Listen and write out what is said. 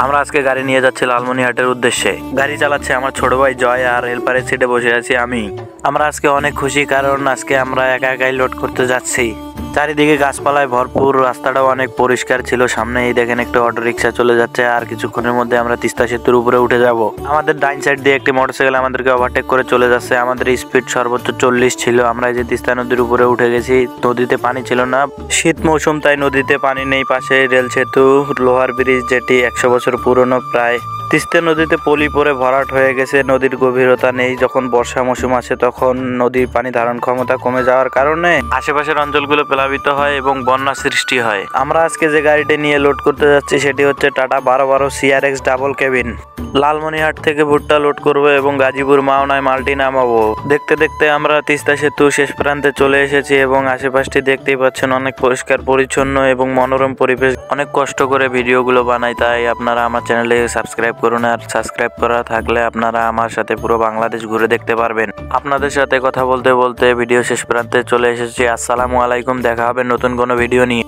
আমরা আজকে গাড়ি নিয়ে যাচ্ছি লালমনিরহাটের উদ্দেশ্যে। গাড়ি চালাচ্ছে আমার ছোট ভাই জয় আর হেল্পারের সিটে বসে আছি আমি। আমরা আজকে অনেক খুশি, কারণ আজকে আমরা একা একাই লোড করতে যাচ্ছি। চারিদিকে গাছপালায় ভরপুর, রাস্তাটাও অনেক পরিষ্কার ছিল। সামনে এই দেখেন একটা অটো রিক্সা চলে যাচ্ছে, আর কিছুক্ষণের মধ্যে আমরা তিস্তা সেতুর উপরে উঠে যাব। আমাদের ডাইন সাইড দিয়ে একটি মোটরসাইকেল আমাদেরকে ওভারটেক করে চলে যাচ্ছে। আমাদের স্পিড সর্বোচ্চ 40 ছিল। আমরা এই যে তিস্তা নদীর উপরে উঠে গেছি। নদীতে পানি ছিল না, শীত মৌসুম, তাই নদীতে পানি নেই। পাশে রেল সেতু, লোহার ব্রিজ, যেটি 100 বছর পুরনো প্রায়। তিস্তা নদীতে পলি পরে ভরাট হয়ে গেছে, নদীর গভীরতা নেই। যখন বর্ষা মৌসুম আসে তখন নদীর পানি ধারণ ক্ষমতা কমে যাওয়ার কারণে আশেপাশের অঞ্চলগুলো প্লাবিত হয় এবং বন্যা সৃষ্টি হয়। আমরা আজকে যে গাড়িটি নিয়ে লোড করতে যাচ্ছি সেটি হচ্ছে tata 1212 CRX double cabin. Lalmonirhat থেকে ভুট্টা লোড করব এবং গাজীপুর মাওনায় মালটি নামাবো। দেখতে দেখতে আমরা তিস্তা সেতু শেষ প্রান্তে চলে এসেছি এবং আশেপাশটি দেখতেই পাচ্ছেন অনেক পরিষ্কার পরিচ্ছন্ন এবং মনোরম পরিবেশ। অনেক কষ্ট করে ভিডিওগুলো বানাই, তাই আপনারা আমার চ্যানেলে সাবস্ক্রাইব করুন। আর সাবস্ক্রাইব করা থাকলে আপনারা আমার সাথে পুরো বাংলাদেশ ঘুরে দেখতে পারবেন। আপনাদের সাথে কথা বলতে বলতে ভিডিও শেষ প্রান্তে চলে এসেছি। আসসালামু আলাইকুম, দেখা হবে নতুন কোনো ভিডিও নিয়ে।